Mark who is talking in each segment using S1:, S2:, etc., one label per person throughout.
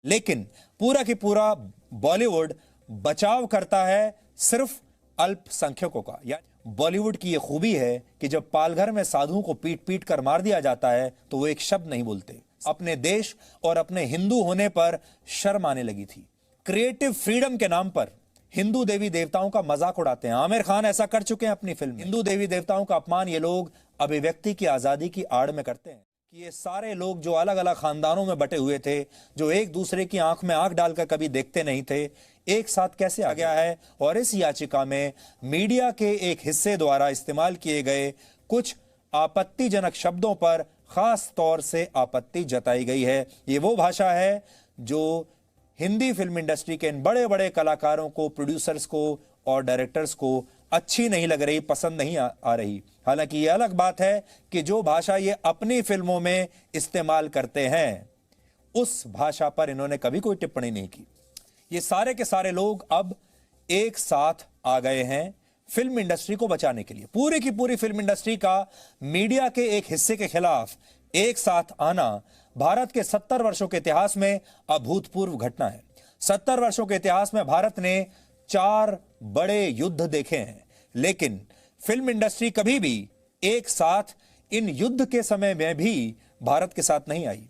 S1: लेकिन पूरा की पूरा बॉलीवुड बचाव करता है सिर्फ अल्पसंख्यकों का। या बॉलीवुड की यह खूबी है कि जब पालघर में साधुओं को पीट पीट कर मार दिया जाता है तो वो एक शब्द नहीं बोलते। अपने देश और अपने हिंदू होने पर शर्म आने लगी थी। क्रिएटिव फ्रीडम के नाम पर हिंदू देवी देवताओं का मजाक उड़ाते हैं। आमिर खान ऐसा कर चुके हैं अपनी फिल्म में। हिंदू देवी देवताओं का अपमान ये लोग अभिव्यक्ति की आजादी की आड़ में करते हैं कि ये सारे लोग जो अलग अलग खानदानों में बटे हुए थे, जो एक दूसरे की आंख में आंख डालकर कभी देखते नहीं थे, एक साथ कैसे आ गया है। और इस याचिका में मीडिया के एक हिस्से द्वारा इस्तेमाल किए गए कुछ आपत्तिजनक शब्दों पर खास तौर से आपत्ति जताई गई है। ये वो भाषा है जो हिंदी फिल्म इंडस्ट्री के इन बड़े बड़े कलाकारों को, प्रोड्यूसर्स को और डायरेक्टर्स को अच्छी नहीं लग रही, पसंद नहीं आ रही। हालांकि ये अलग बात है कि जो भाषा ये अपनी फिल्मों में इस्तेमाल करते हैं, उस भाषा पर इन्होंने कभी कोई टिप्पणी नहीं की। ये सारे के सारे लोग अब एक साथ आ गए हैं फिल्म इंडस्ट्री को बचाने के लिए। पूरी की पूरी फिल्म इंडस्ट्री का मीडिया के एक हिस्से के खिलाफ एक साथ आना भारत के 70 वर्षों के इतिहास में अभूतपूर्व घटना है। 70 वर्षों के इतिहास में भारत ने 4 बड़े युद्ध देखे हैं, लेकिन फिल्म इंडस्ट्री कभी भी एक साथ इन युद्ध के समय में भी भारत के साथ नहीं आई।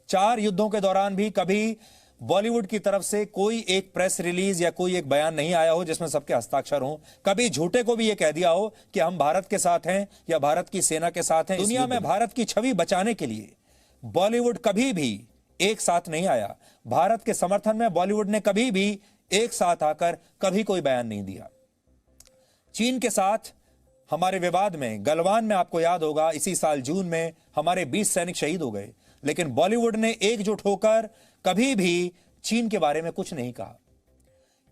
S1: 4 युद्धों के दौरान भी कभी बॉलीवुड की तरफ से कोई एक प्रेस रिलीज या कोई एक बयान नहीं आया हो जिसमें सबके हस्ताक्षर हो। कभी झूठे को भी यह कह दिया हो कि हम भारत के साथ हैं या भारत की सेना के साथ हैं। दुनिया में भारत की छवि बचाने के लिए बॉलीवुड कभी भी एक साथ नहीं आया। भारत के समर्थन में बॉलीवुड ने कभी भी एक साथ आकर कभी कोई बयान नहीं दिया। चीन के साथ हमारे विवाद में गलवान में आपको याद होगा इसी साल जून में हमारे 20 सैनिक शहीद हो गए, लेकिन बॉलीवुड ने एकजुट होकर कभी भी चीन के बारे में कुछ नहीं कहा।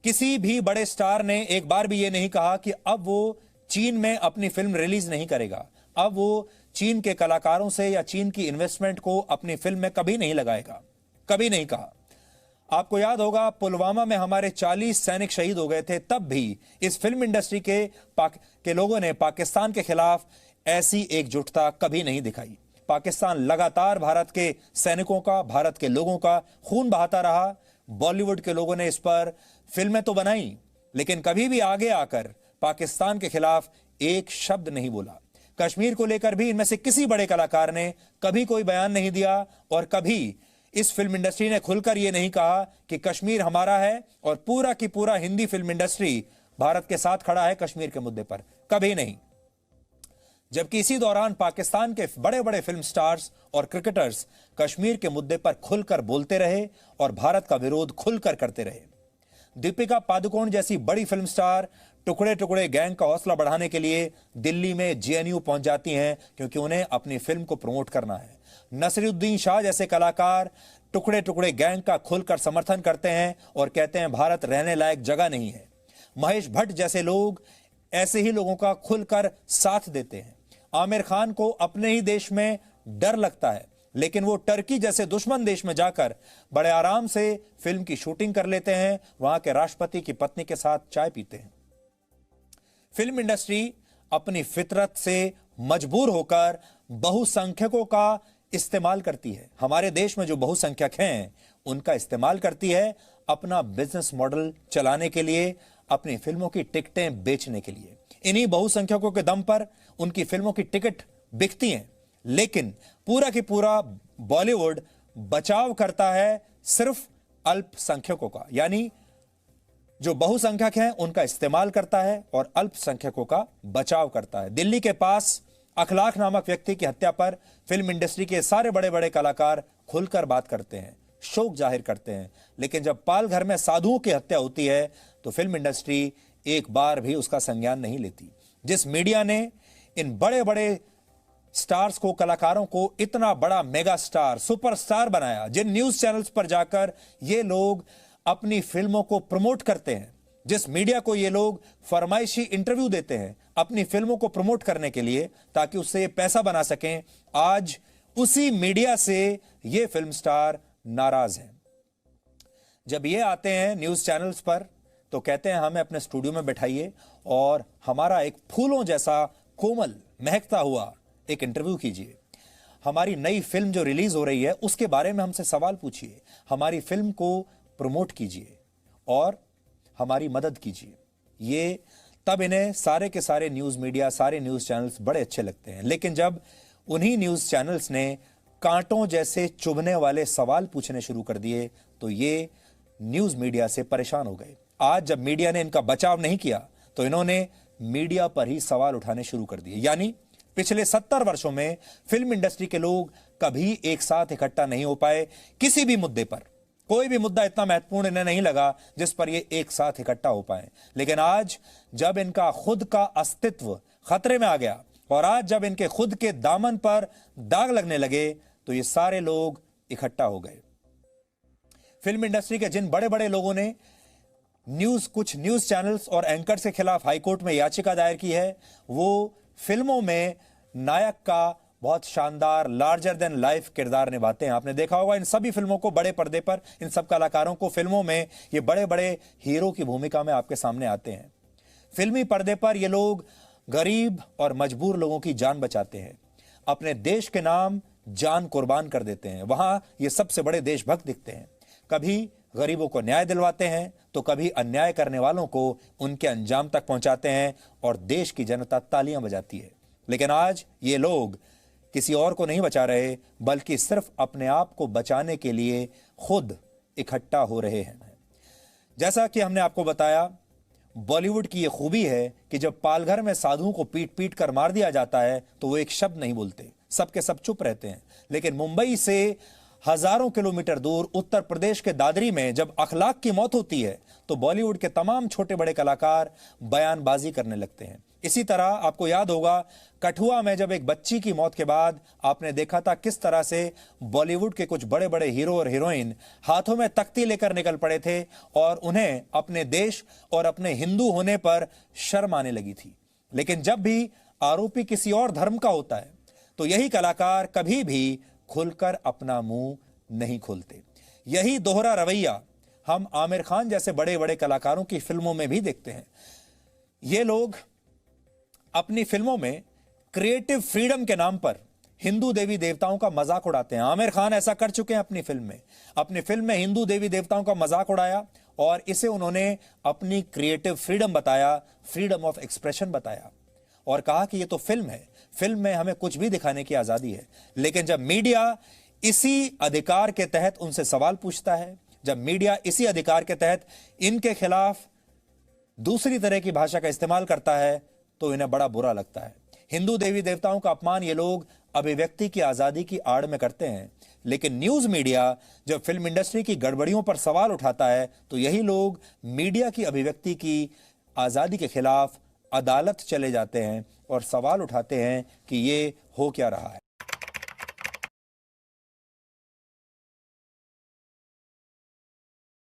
S1: किसी भी बड़े स्टार ने एक बार भी यह नहीं कहा कि अब वो चीन में अपनी फिल्म रिलीज नहीं करेगा, अब वो चीन के कलाकारों से या चीन की इन्वेस्टमेंट को अपनी फिल्म में कभी नहीं लगाएगा, कभी नहीं कहा। आपको याद होगा पुलवामा में हमारे 40 सैनिक शहीद हो गए थे, तब भी इस फिल्म इंडस्ट्री के लोगों ने पाकिस्तान के खिलाफ ऐसी एकजुटता कभी नहीं दिखाई। पाकिस्तान लगातार भारत के सैनिकों का, भारत के लोगों का खून बहाता रहा। बॉलीवुड के लोगों ने इस पर फिल्में तो बनाई, लेकिन कभी भी आगे आकर पाकिस्तान के खिलाफ एक शब्द नहीं बोला। कश्मीर को लेकर भी इनमें से किसी बड़े कलाकार ने कभी कोई बयान नहीं दिया और कभी इस फिल्म इंडस्ट्री ने खुलकर यह नहीं कहा कि कश्मीर हमारा है और पूरा की पूरा हिंदी फिल्म इंडस्ट्री भारत के साथ खड़ा है कश्मीर के मुद्दे पर, कभी नहीं। जबकि इसी दौरान पाकिस्तान के बड़े बड़े फिल्म स्टार्स और क्रिकेटर्स कश्मीर के मुद्दे पर खुलकर बोलते रहे और भारत का विरोध खुलकर करते रहे। दीपिका पादुकोण जैसी बड़ी फिल्म स्टार टुकड़े टुकड़े गैंग का हौसला बढ़ाने के लिए दिल्ली में जेएनयू पहुंच जाती हैं, क्योंकि उन्हें अपनी फिल्म को प्रमोट करना है। नसीरुद्दीन शाह जैसे कलाकार टुकड़े टुकड़े गैंग का खुलकर समर्थन करते हैं और कहते हैं भारत रहने लायक जगह नहीं है। महेश भट्ट जैसे लोग ऐसे ही लोगों का खुलकर साथ देते हैं। आमिर खान को अपने ही देश में डर लगता है, लेकिन वो टर्की जैसे दुश्मन देश में जाकर बड़े आराम से फिल्म की शूटिंग कर लेते हैं, वहां के राष्ट्रपति की पत्नी के साथ चाय पीते हैं। फिल्म इंडस्ट्री अपनी फितरत से मजबूर होकर बहुसंख्यकों का इस्तेमाल करती है। हमारे देश में जो बहुसंख्यक हैं उनका इस्तेमाल करती है अपना बिजनेस मॉडल चलाने के लिए, अपनी फिल्मों की टिकटें बेचने के लिए। इन्हीं बहुसंख्यकों के दम पर उनकी फिल्मों की टिकट बिकती हैं, लेकिन पूरा की पूरा बॉलीवुड बचाव करता है सिर्फ अल्पसंख्यकों का। यानी जो बहुसंख्यक हैं उनका इस्तेमाल करता है और अल्पसंख्यकों का बचाव करता है। दिल्ली के पास अखलाक नामक व्यक्ति की हत्या पर फिल्म इंडस्ट्री के सारे बड़े बड़े कलाकार खुलकर बात करते हैं, शोक जाहिर करते हैं, लेकिन जब पालघर में साधुओं की हत्या होती है तो फिल्म इंडस्ट्री एक बार भी उसका संज्ञान नहीं लेती। जिस मीडिया ने इन बड़े बड़े स्टार्स को, कलाकारों को इतना बड़ा मेगा स्टार, सुपरस्टार बनाया, जिन न्यूज चैनल्स पर जाकर ये लोग अपनी फिल्मों को प्रमोट करते हैं, जिस मीडिया को ये लोग फरमाइशी इंटरव्यू देते हैं अपनी फिल्मों को प्रमोट करने के लिए ताकि उससे ये पैसा बना सकें, आज उसी मीडिया से ये फिल्म स्टार नाराज हैं। जब ये आते हैं न्यूज चैनल्स पर तो कहते हैं हमें अपने स्टूडियो में बैठाइए और हमारा एक फूलों जैसा कोमल महकता हुआ एक इंटरव्यू कीजिए। हमारी नई फिल्म जो रिलीज हो रही है उसके बारे में हमसे सवाल पूछिए, हमारी फिल्म को प्रमोट कीजिए और हमारी मदद कीजिए। ये तब इन्हें सारे के सारे न्यूज मीडिया, सारे न्यूज चैनल्स बड़े अच्छे लगते हैं। लेकिन जब उन्हीं न्यूज चैनल्स ने कांटों जैसे चुभने वाले सवाल पूछने शुरू कर दिए तो ये न्यूज मीडिया से परेशान हो गए। आज जब मीडिया ने इनका बचाव नहीं किया तो इन्होंने मीडिया पर ही सवाल उठाने शुरू कर दिए। यानी पिछले 70 वर्षों में फिल्म इंडस्ट्री के लोग कभी एक साथ इकट्ठा नहीं हो पाए किसी भी मुद्दे पर। कोई भी मुद्दा इतना महत्वपूर्ण इन्हें नहीं लगा जिस पर ये एक साथ इकट्ठा हो पाए। लेकिन आज जब इनका खुद का अस्तित्व खतरे में आ गया और आज जब इनके खुद के दामन पर दाग लगने लगे तो ये सारे लोग इकट्ठा हो गए। फिल्म इंडस्ट्री के जिन बड़े बड़े लोगों ने कुछ न्यूज चैनल्स और एंकर्स के खिलाफ हाईकोर्ट में याचिका दायर की है, वो फिल्मों में नायक का बहुत शानदार लार्जर देन लाइफ किरदार निभाते हैं। आपने देखा होगा इन सभी फिल्मों को बड़े पर्दे पर, इन सब कलाकारों को फिल्मों में ये बड़े बड़े हीरो की भूमिका में आपके सामने आते हैं। फिल्मी पर्दे पर ये लोग गरीब और मजबूर लोगों की जान बचाते हैं, अपने देश के नाम जान कुर्बान कर देते हैं। वहां ये सबसे बड़े देशभक्त दिखते हैं। कभी गरीबों को न्याय दिलवाते हैं तो कभी अन्याय करने वालों को उनके अंजाम तक पहुंचाते हैं और देश की जनता तालियां बजाती है। लेकिन आज ये लोग किसी और को नहीं बचा रहे बल्कि सिर्फ अपने आप को बचाने के लिए खुद इकट्ठा हो रहे हैं। जैसा कि हमने आपको बताया, बॉलीवुड की यह खूबी है कि जब पालघर में साधुओं को पीट पीट कर मार दिया जाता है तो वो एक शब्द नहीं बोलते, सबके सब चुप रहते हैं। लेकिन मुंबई से हजारों किलोमीटर दूर उत्तर प्रदेश के दादरी में जब अखलाक की मौत होती है तो बॉलीवुड के तमाम छोटे बड़े कलाकार बयानबाजी करने लगते हैं। इसी तरह आपको याद होगा कठुआ में जब एक बच्ची की मौत के बाद आपने देखा था किस तरह से बॉलीवुड के कुछ बड़े बड़े हीरो और हीरोइन हाथों में तख्ती लेकर निकल पड़े थे और उन्हें अपने देश और अपने हिंदू होने पर शर्म आने लगी थी। लेकिन जब भी आरोपी किसी और धर्म का होता है तो यही कलाकार कभी भी खुलकर अपना मुंह नहीं खोलते। यही दोहरा रवैया हम आमिर खान जैसे बड़े बड़े कलाकारों की फिल्मों में भी देखते हैं। ये लोग अपनी फिल्मों में क्रिएटिव फ्रीडम के नाम पर हिंदू देवी देवताओं का मजाक उड़ाते हैं। आमिर खान ऐसा कर चुके हैं अपनी फिल्म में हिंदू देवी देवताओं का मजाक उड़ाया और इसे उन्होंने अपनी क्रिएटिव फ्रीडम बताया, फ्रीडम ऑफ एक्सप्रेशन बताया और कहा कि ये तो फिल्म है, फिल्म में हमें कुछ भी दिखाने की आजादी है। लेकिन जब मीडिया इसी अधिकार के तहत उनसे सवाल पूछता है, जब मीडिया इसी अधिकार के तहत इनके खिलाफ दूसरी तरह की भाषा का इस्तेमाल करता है तो इन्हें बड़ा बुरा लगता है। हिंदू देवी देवताओं का अपमान ये लोग अभिव्यक्ति की आजादी की आड़ में करते हैं। लेकिन न्यूज मीडिया जब फिल्म इंडस्ट्री की गड़बड़ियों पर सवाल उठाता है तो यही लोग मीडिया की अभिव्यक्ति की आजादी के खिलाफ अदालत चले जाते हैं और सवाल उठाते हैं कि ये हो क्या रहा है।